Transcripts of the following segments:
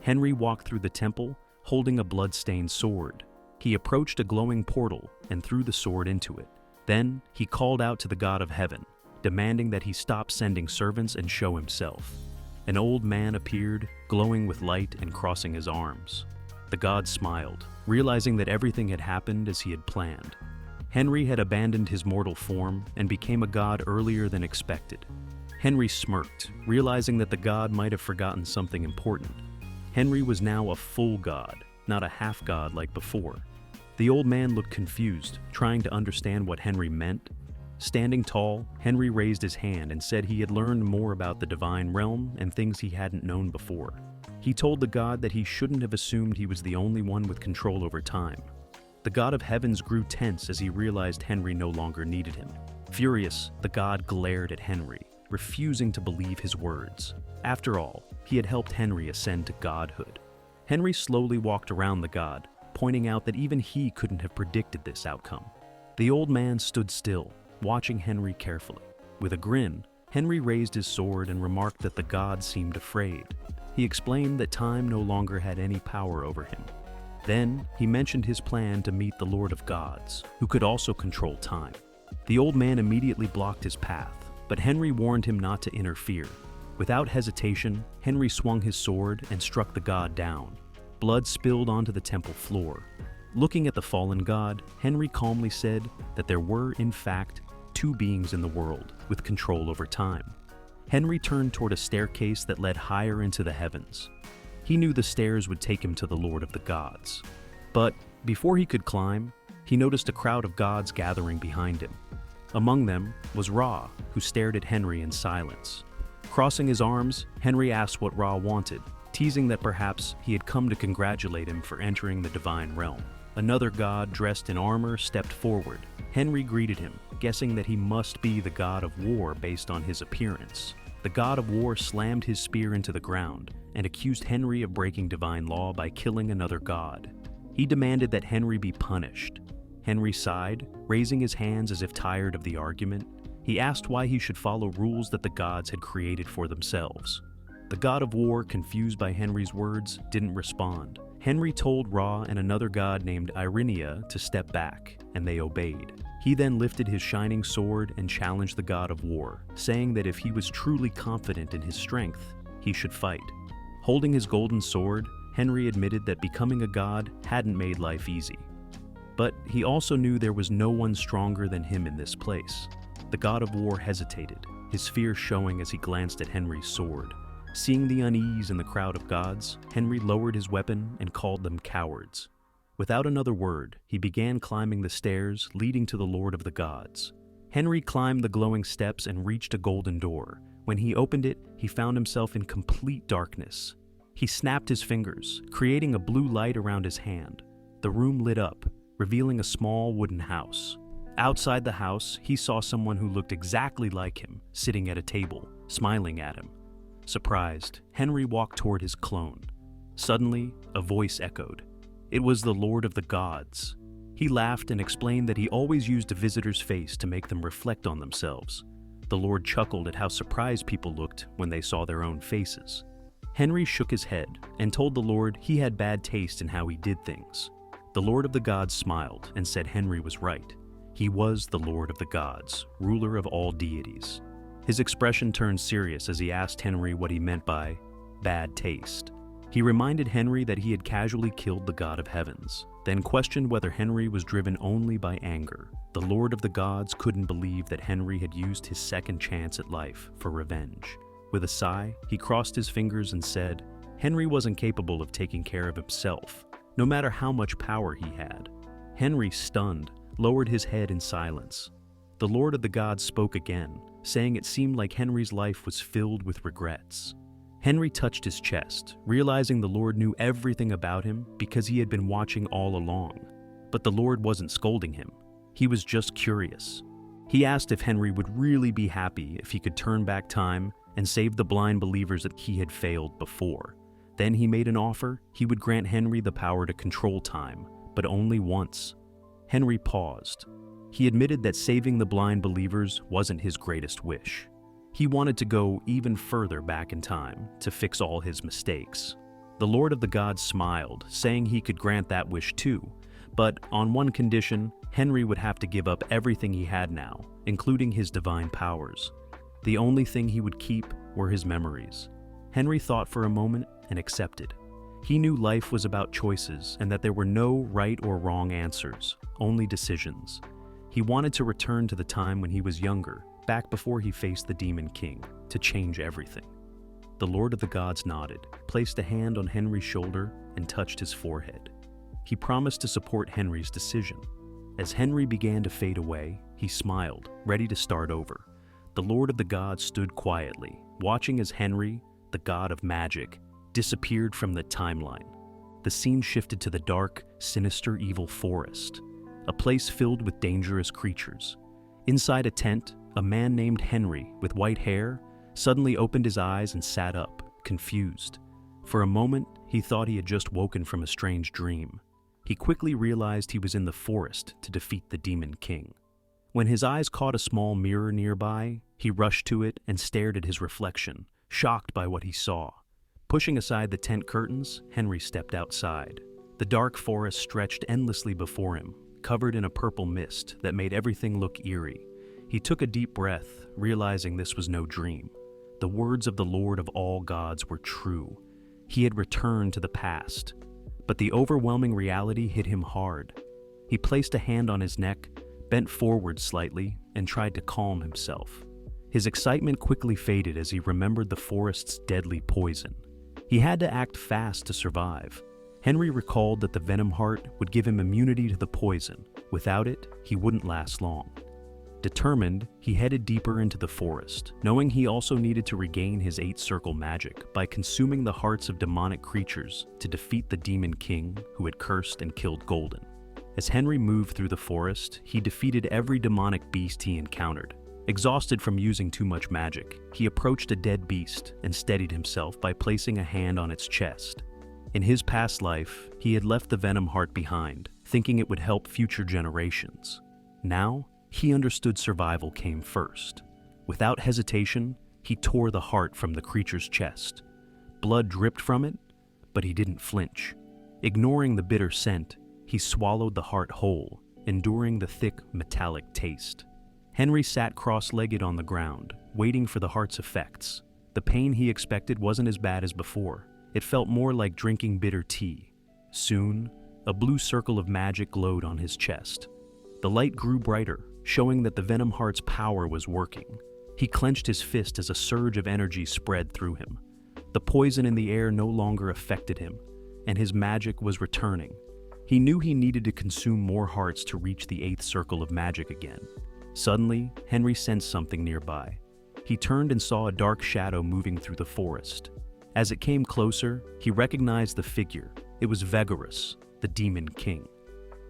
Henry walked through the temple, holding a blood-stained sword. He approached a glowing portal and threw the sword into it. Then, he called out to the God of Heaven, demanding that he stop sending servants and show himself. An old man appeared, glowing with light and crossing his arms. The god smiled, realizing that everything had happened as he had planned. Henry had abandoned his mortal form and became a god earlier than expected. Henry smirked, realizing that the god might have forgotten something important. Henry was now a full god, not a half-god like before. The old man looked confused, trying to understand what Henry meant. Standing tall, Henry raised his hand and said he had learned more about the divine realm and things he hadn't known before. He told the god that he shouldn't have assumed he was the only one with control over time. The god of heavens grew tense as he realized Henry no longer needed him. Furious, the god glared at Henry, refusing to believe his words. After all, he had helped Henry ascend to godhood. Henry slowly walked around the god, pointing out that even he couldn't have predicted this outcome. The old man stood still, watching Henry carefully. With a grin, Henry raised his sword and remarked that the god seemed afraid. He explained that time no longer had any power over him. Then, he mentioned his plan to meet the Lord of Gods, who could also control time. The old man immediately blocked his path, but Henry warned him not to interfere. Without hesitation, Henry swung his sword and struck the god down. Blood spilled onto the temple floor. Looking at the fallen god, Henry calmly said that there were, in fact, two beings in the world with control over time. Henry turned toward a staircase that led higher into the heavens. He knew the stairs would take him to the Lord of the Gods. But before he could climb, he noticed a crowd of gods gathering behind him. Among them was Ra, who stared at Henry in silence. Crossing his arms, Henry asked what Ra wanted, teasing that perhaps he had come to congratulate him for entering the divine realm. Another god dressed in armor stepped forward. Henry greeted him, guessing that he must be the god of war based on his appearance. The god of war slammed his spear into the ground and accused Henry of breaking divine law by killing another god. He demanded that Henry be punished. Henry sighed, raising his hands as if tired of the argument. He asked why he should follow rules that the gods had created for themselves. The god of war, confused by Henry's words, didn't respond. Henry told Ra and another god named Irinea to step back, and they obeyed. He then lifted his shining sword and challenged the god of war, saying that if he was truly confident in his strength, he should fight. Holding his golden sword, Henry admitted that becoming a god hadn't made life easy. But he also knew there was no one stronger than him in this place. The god of war hesitated, his fear showing as he glanced at Henry's sword. Seeing the unease in the crowd of gods, Henry lowered his weapon and called them cowards. Without another word, he began climbing the stairs leading to the Lord of the Gods. Henry climbed the glowing steps and reached a golden door. When he opened it, he found himself in complete darkness. He snapped his fingers, creating a blue light around his hand. The room lit up, revealing a small wooden house. Outside the house, he saw someone who looked exactly like him, sitting at a table, smiling at him. Surprised, Henry walked toward his clone. Suddenly, a voice echoed. It was the Lord of the Gods. He laughed and explained that he always used a visitor's face to make them reflect on themselves. The Lord chuckled at how surprised people looked when they saw their own faces. Henry shook his head and told the Lord he had bad taste in how he did things. The Lord of the Gods smiled and said Henry was right. He was the Lord of the Gods, ruler of all deities. His expression turned serious as he asked Henry what he meant by bad taste. He reminded Henry that he had casually killed the god of heavens, then questioned whether Henry was driven only by anger. The Lord of the Gods couldn't believe that Henry had used his second chance at life for revenge. With a sigh, he crossed his fingers and said, Henry wasn't capable of taking care of himself, no matter how much power he had. Henry, stunned, lowered his head in silence. The Lord of the Gods spoke again, saying it seemed like Henry's life was filled with regrets. Henry touched his chest, realizing the Lord knew everything about him because he had been watching all along. But the Lord wasn't scolding him. He was just curious. He asked if Henry would really be happy if he could turn back time and save the blind believers that he had failed before. Then he made an offer he would grant Henry the power to control time, but only once. Henry paused. He admitted that saving the blind believers wasn't his greatest wish. He wanted to go even further back in time to fix all his mistakes. The Lord of the Gods smiled, saying he could grant that wish too, but on one condition: Henry would have to give up everything he had now, including his divine powers. The only thing he would keep were his memories. Henry thought for a moment and accepted. He knew life was about choices and that there were no right or wrong answers, only decisions. He wanted to return to the time when he was younger, back before he faced the Demon King, to change everything. The Lord of the Gods nodded, placed a hand on Henry's shoulder, and touched his forehead. He promised to support Henry's decision. As Henry began to fade away, he smiled, ready to start over. The Lord of the Gods stood quietly, watching as Henry, the god of magic, disappeared from the timeline. The scene shifted to the dark, sinister, evil forest, a place filled with dangerous creatures. Inside a tent, a man named Henry, with white hair, suddenly opened his eyes and sat up, confused. For a moment, he thought he had just woken from a strange dream. He quickly realized he was in the forest to defeat the Demon King. When his eyes caught a small mirror nearby, he rushed to it and stared at his reflection, shocked by what he saw. Pushing aside the tent curtains, Henry stepped outside. The dark forest stretched endlessly before him, covered in a purple mist that made everything look eerie. He took a deep breath, realizing this was no dream. The words of the Lord of all gods were true. He had returned to the past. But the overwhelming reality hit him hard. He placed a hand on his neck, bent forward slightly, and tried to calm himself. His excitement quickly faded as he remembered the forest's deadly poison. He had to act fast to survive. Henry recalled that the venom heart would give him immunity to the poison. Without it, he wouldn't last long. Determined, he headed deeper into the forest, knowing he also needed to regain his 8-circle magic by consuming the hearts of demonic creatures to defeat the Demon King who had cursed and killed Golden. As Henry moved through the forest, he defeated every demonic beast he encountered. Exhausted from using too much magic, he approached a dead beast and steadied himself by placing a hand on its chest. In his past life, he had left the venom heart behind, thinking it would help future generations. Now, he understood survival came first. Without hesitation, he tore the heart from the creature's chest. Blood dripped from it, but he didn't flinch. Ignoring the bitter scent, he swallowed the heart whole, enduring the thick, metallic taste. Henry sat cross-legged on the ground, waiting for the heart's effects. The pain he expected wasn't as bad as before. It felt more like drinking bitter tea. Soon, a blue circle of magic glowed on his chest. The light grew brighter, showing that the venom heart's power was working. He clenched his fist as a surge of energy spread through him. The poison in the air no longer affected him, and his magic was returning. He knew he needed to consume more hearts to reach the 8th circle of magic again. Suddenly, Henry sensed something nearby. He turned and saw a dark shadow moving through the forest. As it came closer, he recognized the figure. It was Vigorous, the Demon King.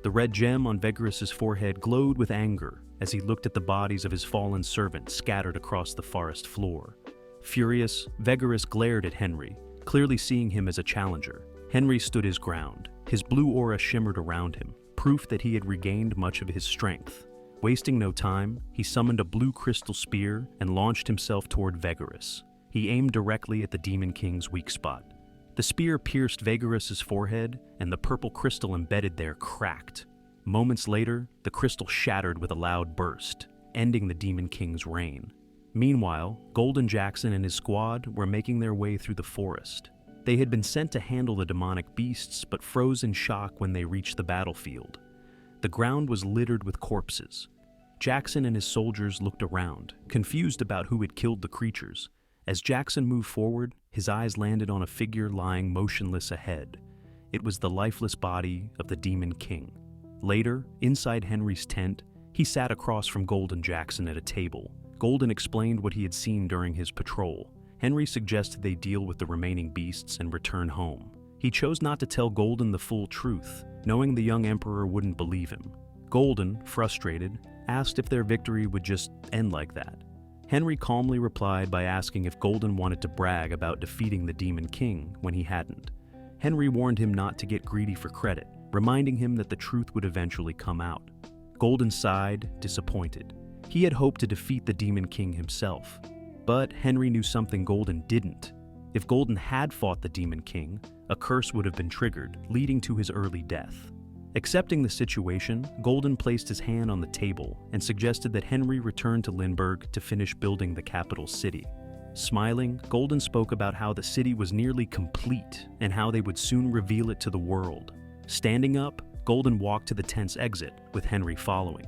The red gem on Vigorous's forehead glowed with anger as he looked at the bodies of his fallen servants scattered across the forest floor. Furious, Vigorous glared at Henry, clearly seeing him as a challenger. Henry stood his ground. His blue aura shimmered around him, proof that he had regained much of his strength. Wasting no time, he summoned a blue crystal spear and launched himself toward Vigorous. He aimed directly at the Demon King's weak spot. The spear pierced Vigorous's forehead, and the purple crystal embedded there cracked. Moments later, the crystal shattered with a loud burst, ending the Demon King's reign. Meanwhile, Golden Jackson and his squad were making their way through the forest. They had been sent to handle the demonic beasts, but froze in shock when they reached the battlefield. The ground was littered with corpses. Jackson and his soldiers looked around, confused about who had killed the creatures. As Jackson moved forward, his eyes landed on a figure lying motionless ahead. It was the lifeless body of the Demon King. Later, inside Henry's tent, he sat across from Golden Jackson at a table. Golden explained what he had seen during his patrol. Henry suggested they deal with the remaining beasts and return home. He chose not to tell Golden the full truth, knowing the young emperor wouldn't believe him. Golden, frustrated, asked if their victory would just end like that. Henry calmly replied by asking if Golden wanted to brag about defeating the Demon King when he hadn't. Henry warned him not to get greedy for credit, reminding him that the truth would eventually come out. Golden sighed, disappointed. He had hoped to defeat the Demon King himself. But Henry knew something Golden didn't. If Golden had fought the Demon King, a curse would have been triggered, leading to his early death. Accepting the situation, Golden placed his hand on the table and suggested that Henry return to Lindbergh to finish building the capital city. Smiling, Golden spoke about how the city was nearly complete and how they would soon reveal it to the world. Standing up, Golden walked to the tent's exit, with Henry following.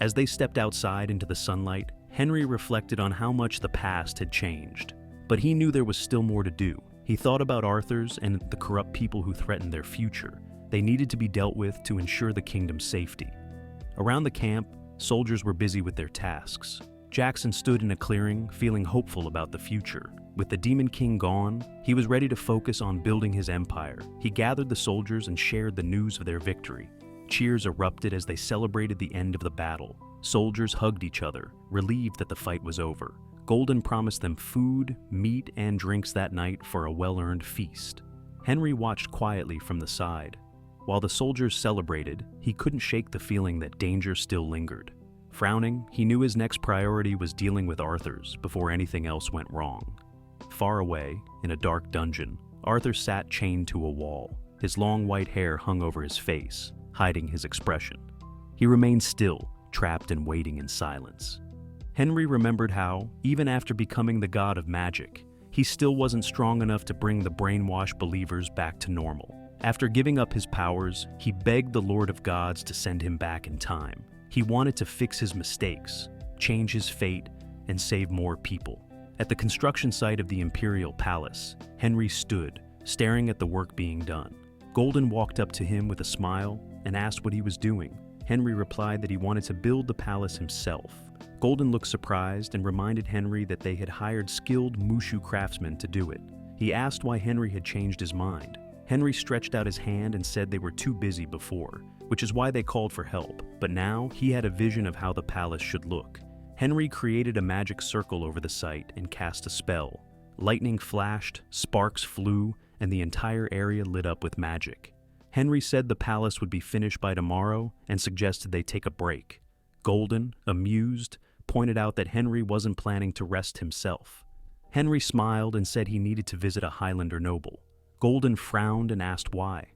As they stepped outside into the sunlight, Henry reflected on how much the past had changed. But he knew there was still more to do. He thought about Arthur's and the corrupt people who threatened their future. They needed to be dealt with to ensure the kingdom's safety. Around the camp, soldiers were busy with their tasks. Jackson stood in a clearing, feeling hopeful about the future. With the Demon King gone, he was ready to focus on building his empire. He gathered the soldiers and shared the news of their victory. Cheers erupted as they celebrated the end of the battle. Soldiers hugged each other, relieved that the fight was over. Golden promised them food, meat, and drinks that night for a well-earned feast. Henry watched quietly from the side. While the soldiers celebrated, he couldn't shake the feeling that danger still lingered. Frowning, he knew his next priority was dealing with Arthur's before anything else went wrong. Far away, in a dark dungeon, Arthur sat chained to a wall. His long white hair hung over his face, hiding his expression. He remained still, trapped and waiting in silence. Henry remembered how, even after becoming the god of magic, he still wasn't strong enough to bring the brainwashed believers back to normal. After giving up his powers, he begged the Lord of Gods to send him back in time. He wanted to fix his mistakes, change his fate, and save more people. At the construction site of the Imperial Palace, Henry stood, staring at the work being done. Golden walked up to him with a smile and asked what he was doing. Henry replied that he wanted to build the palace himself. Golden looked surprised and reminded Henry that they had hired skilled Mushu craftsmen to do it. He asked why Henry had changed his mind. Henry stretched out his hand and said they were too busy before, which is why they called for help. But now he had a vision of how the palace should look. Henry created a magic circle over the site and cast a spell. Lightning flashed, sparks flew, and the entire area lit up with magic. Henry said the palace would be finished by tomorrow and suggested they take a break. Golden, amused, pointed out that Henry wasn't planning to rest himself. Henry smiled and said he needed to visit a Highlander noble. Golden frowned and asked why.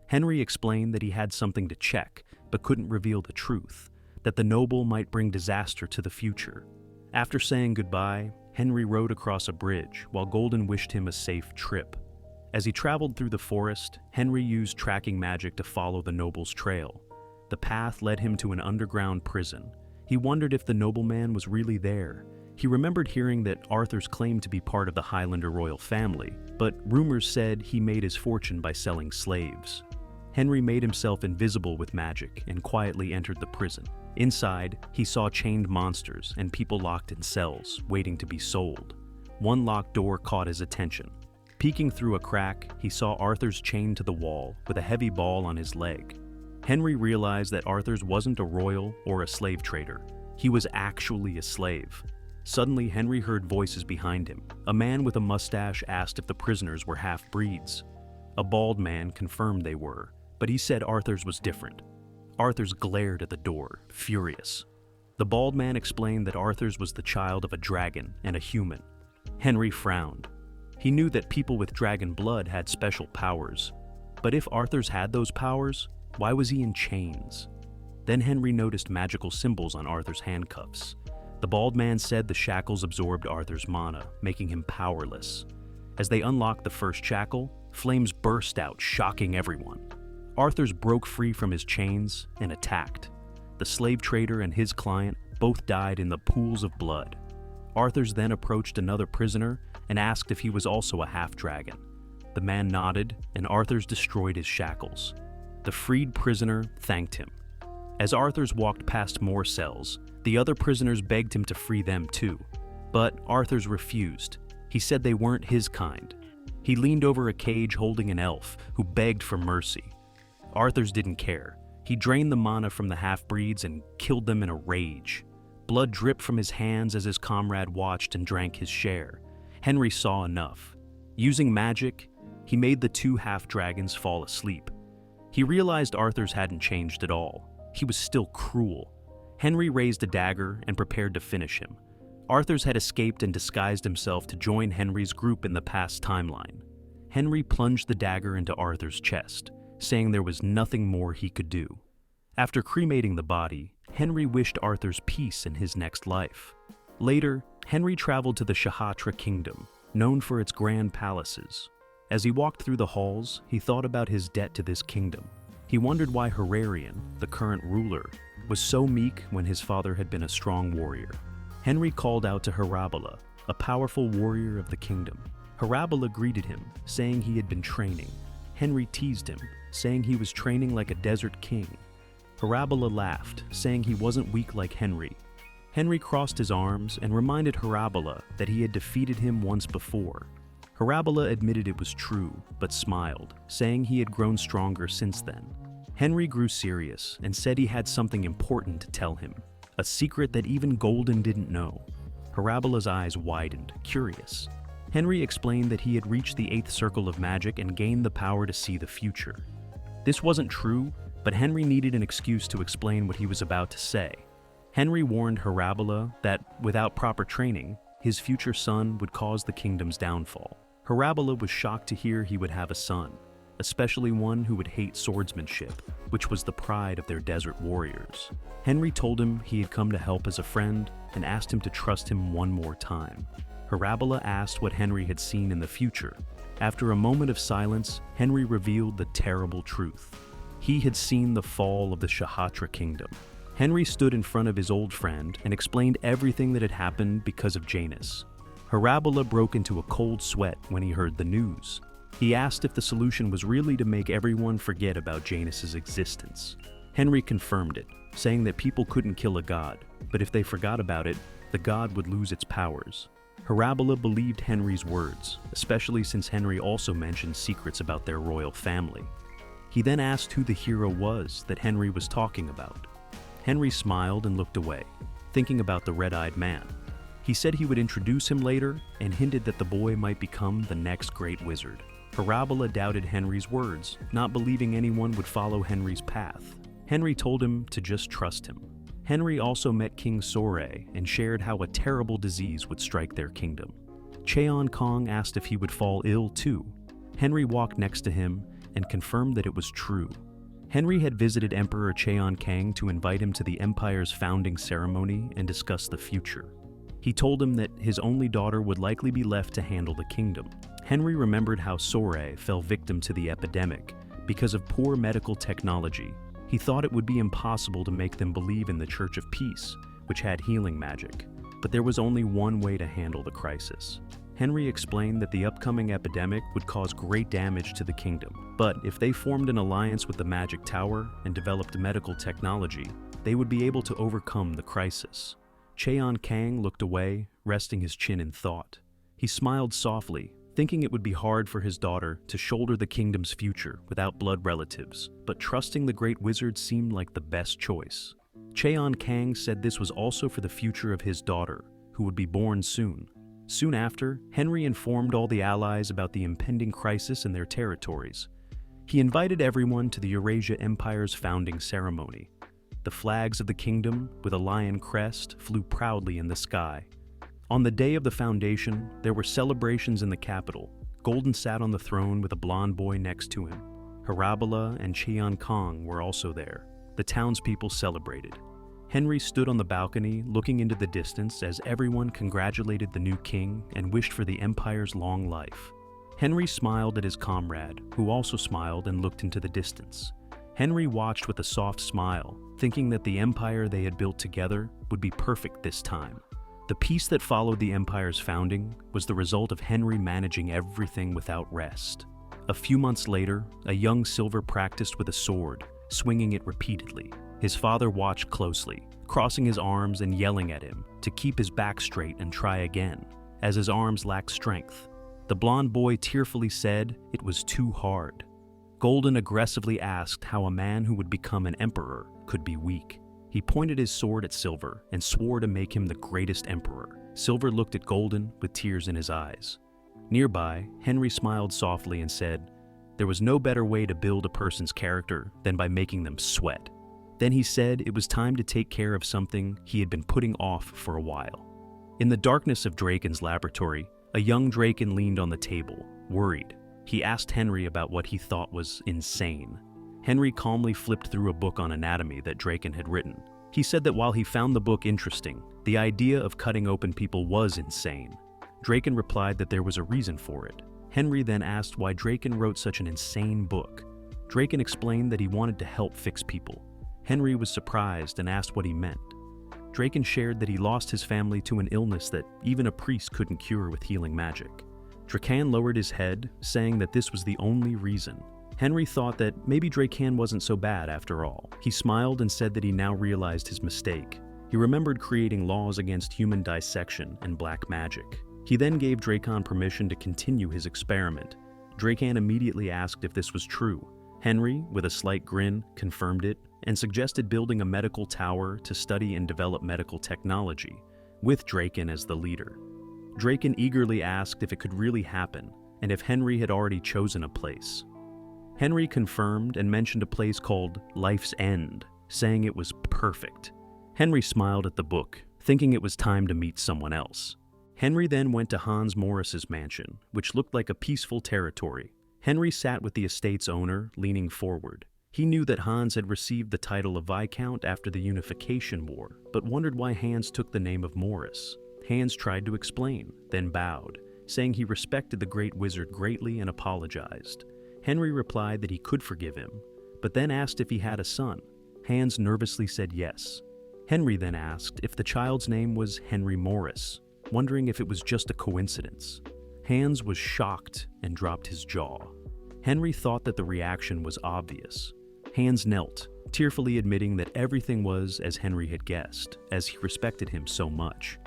Henry explained that he had something to check, but couldn't reveal the truth, that the noble might bring disaster to the future. After saying goodbye, Henry rode across a bridge while Golden wished him a safe trip. As he traveled through the forest, Henry used tracking magic to follow the noble's trail. The path led him to an underground prison. He wondered if the nobleman was really there. He remembered hearing that Arthur's claimed to be part of the Highlander royal family, but rumors said he made his fortune by selling slaves. Henry made himself invisible with magic and quietly entered the prison. Inside, he saw chained monsters and people locked in cells, waiting to be sold. One locked door caught his attention. Peeking through a crack, he saw Arthur's chained to the wall with a heavy ball on his leg. Henry realized that Arthur's wasn't a royal or a slave trader. He was actually a slave. Suddenly, Henry heard voices behind him. A man with a mustache asked if the prisoners were half-breeds. A bald man confirmed they were, but he said Arthur's was different. Arthur's glared at the door, furious. The bald man explained that Arthur's was the child of a dragon and a human. Henry frowned. He knew that people with dragon blood had special powers. But if Arthur's had those powers, why was he in chains? Then Henry noticed magical symbols on Arthur's handcuffs. The bald man said the shackles absorbed Arthur's mana, making him powerless. As they unlocked the first shackle, flames burst out, shocking everyone. Arthur's broke free from his chains and attacked. The slave trader and his client both died in the pools of blood. Arthur's then approached another prisoner and asked if he was also a half-dragon. The man nodded, and Arthur's destroyed his shackles. The freed prisoner thanked him. As Arthur's walked past more cells, the other prisoners begged him to free them too. But Arthur's refused. He said they weren't his kind. He leaned over a cage holding an elf who begged for mercy. Arthur's didn't care. He drained the mana from the half-breeds and killed them in a rage. Blood dripped from his hands as his comrade watched and drank his share. Henry saw enough. Using magic, he made the two half-dragons fall asleep. He realized Arthur's hadn't changed at all. He was still cruel. Henry raised a dagger and prepared to finish him. Arthurs had escaped and disguised himself to join Henry's group in the past timeline. Henry plunged the dagger into Arthur's chest, saying there was nothing more he could do. After cremating the body, Henry wished Arthur's peace in his next life. Later, Henry traveled to the Shahatra kingdom, known for its grand palaces. As he walked through the halls, he thought about his debt to this kingdom. He wondered why Hararian, the current ruler, was so meek when his father had been a strong warrior. Henry called out to Harabala, a powerful warrior of the kingdom. Harabala greeted him, saying he had been training. Henry teased him, saying he was training like a desert king. Harabala laughed, saying he wasn't weak like Henry. Henry crossed his arms and reminded Harabala that he had defeated him once before. Harabala admitted it was true, but smiled, saying he had grown stronger since then. Henry grew serious and said he had something important to tell him, a secret that even Golden didn't know. Harabala's eyes widened, curious. Henry explained that he had reached the 8th circle of magic and gained the power to see the future. This wasn't true, but Henry needed an excuse to explain what he was about to say. Henry warned Harabala that, without proper training, his future son would cause the kingdom's downfall. Harabala was shocked to hear he would have a son, especially one who would hate swordsmanship, which was the pride of their desert warriors. Henry told him he had come to help as a friend and asked him to trust him one more time. Harabala asked what Henry had seen in the future. After a moment of silence, Henry revealed the terrible truth. He had seen the fall of the Shahatra kingdom. Henry stood in front of his old friend and explained everything that had happened because of Janus. Harabala broke into a cold sweat when he heard the news. He asked if the solution was really to make everyone forget about Janus's existence. Henry confirmed it, saying that people couldn't kill a god, but if they forgot about it, the god would lose its powers. Harabala believed Henry's words, especially since Henry also mentioned secrets about their royal family. He then asked who the hero was that Henry was talking about. Henry smiled and looked away, thinking about the red-eyed man. He said he would introduce him later and hinted that the boy might become the next great wizard. Harabala doubted Henry's words, not believing anyone would follow Henry's path. Henry told him to just trust him. Henry also met King Soray and shared how a terrible disease would strike their kingdom. Cheon Kong asked if he would fall ill too. Henry walked next to him and confirmed that it was true. Henry had visited Emperor Cheon Kang to invite him to the empire's founding ceremony and discuss the future. He told him that his only daughter would likely be left to handle the kingdom. Henry remembered how Soray fell victim to the epidemic because of poor medical technology. He thought it would be impossible to make them believe in the Church of Peace, which had healing magic, but there was only one way to handle the crisis. Henry explained that the upcoming epidemic would cause great damage to the kingdom, but if they formed an alliance with the Magic Tower and developed medical technology, they would be able to overcome the crisis. Cheon Kang looked away, resting his chin in thought. He smiled softly, thinking it would be hard for his daughter to shoulder the kingdom's future without blood relatives, but trusting the great wizard seemed like the best choice. Cheon Kang said this was also for the future of his daughter, who would be born soon. Soon after, Henry informed all the allies about the impending crisis in their territories. He invited everyone to the Eurasia Empire's founding ceremony. The flags of the kingdom, with a lion crest, flew proudly in the sky. On the day of the foundation, there were celebrations in the capital. Golden sat on the throne with a blonde boy next to him. Harabala and Cheon Kong were also there. The townspeople celebrated. Henry stood on the balcony, looking into the distance as everyone congratulated the new king and wished for the empire's long life. Henry smiled at his comrade, who also smiled and looked into the distance. Henry watched with a soft smile, thinking that the empire they had built together would be perfect this time. The peace that followed the empire's founding was the result of Henry managing everything without rest. A few months later, a young Silver practiced with a sword, swinging it repeatedly. His father watched closely, crossing his arms and yelling at him to keep his back straight and try again, as his arms lacked strength. The blonde boy tearfully said it was too hard. Golden aggressively asked how a man who would become an emperor could be weak. He pointed his sword at Silver and swore to make him the greatest emperor. Silver looked at Golden with tears in his eyes. Nearby, Henry smiled softly and said, there was no better way to build a person's character than by making them sweat. Then he said it was time to take care of something he had been putting off for a while. In the darkness of Draken's laboratory, a young Draken leaned on the table, worried. He asked Henry about what he thought was insane. Henry calmly flipped through a book on anatomy that Draken had written. He said that while he found the book interesting, the idea of cutting open people was insane. Draken replied that there was a reason for it. Henry then asked why Draken wrote such an insane book. Draken explained that he wanted to help fix people. Henry was surprised and asked what he meant. Draken shared that he lost his family to an illness that even a priest couldn't cure with healing magic. Draken lowered his head, saying that this was the only reason. Henry thought that maybe Draken wasn't so bad after all. He smiled and said that he now realized his mistake. He remembered creating laws against human dissection and black magic. He then gave Draken permission to continue his experiment. Draken immediately asked if this was true. Henry, with a slight grin, confirmed it and suggested building a medical tower to study and develop medical technology, with Draken as the leader. Draken eagerly asked if it could really happen and if Henry had already chosen a place. Henry confirmed and mentioned a place called Life's End, saying it was perfect. Henry smiled at the book, thinking it was time to meet someone else. Henry then went to Hans Morris's mansion, which looked like a peaceful territory. Henry sat with the estate's owner, leaning forward. He knew that Hans had received the title of Viscount after the Unification War, but wondered why Hans took the name of Morris. Hans tried to explain, then bowed, saying he respected the great wizard greatly and apologized. Henry replied that he could forgive him, but then asked if he had a son. Hans nervously said yes. Henry then asked if the child's name was Henry Morris, wondering if it was just a coincidence. Hans was shocked and dropped his jaw. Henry thought that the reaction was obvious. Hans knelt, tearfully admitting that everything was as Henry had guessed, as he respected him so much.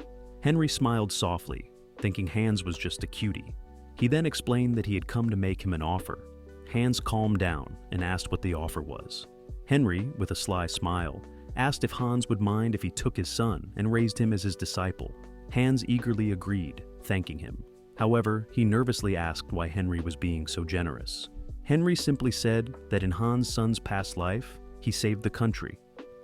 Henry smiled softly, thinking Hans was just a cutie. He then explained that he had come to make him an offer. Hans calmed down and asked what the offer was. Henry, with a sly smile, asked if Hans would mind if he took his son and raised him as his disciple. Hans eagerly agreed, thanking him. However, he nervously asked why Henry was being so generous. Henry simply said that in Hans' son's past life, he saved the country.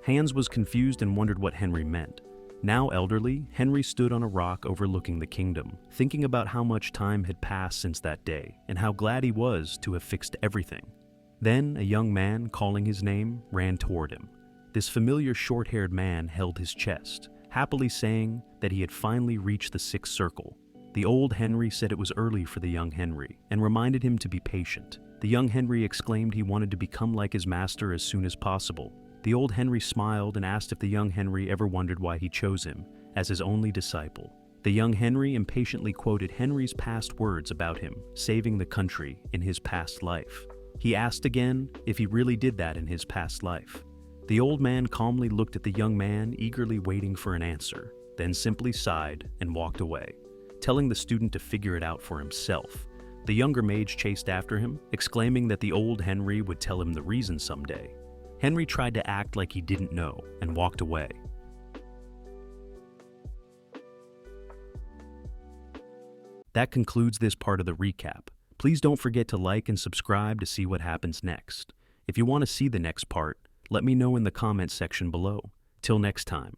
Hans was confused and wondered what Henry meant. Now elderly, Henry stood on a rock overlooking the kingdom, thinking about how much time had passed since that day and how glad he was to have fixed everything. Then a young man, calling his name, ran toward him. This familiar short-haired man held his chest, happily saying that he had finally reached the sixth circle. The old Henry said it was early for the young Henry and reminded him to be patient. The young Henry exclaimed he wanted to become like his master as soon as possible. The old Henry smiled and asked if the young Henry ever wondered why he chose him as his only disciple. The young Henry impatiently quoted Henry's past words about him saving the country in his past life. He asked again if he really did that in his past life. The old man calmly looked at the young man, eagerly waiting for an answer, then simply sighed and walked away, telling the student to figure it out for himself. The younger mage chased after him, exclaiming that the old Henry would tell him the reason someday. Henry tried to act like he didn't know and walked away. That concludes this part of the recap. Please don't forget to like and subscribe to see what happens next. If you want to see the next part, let me know in the comments section below. Till next time.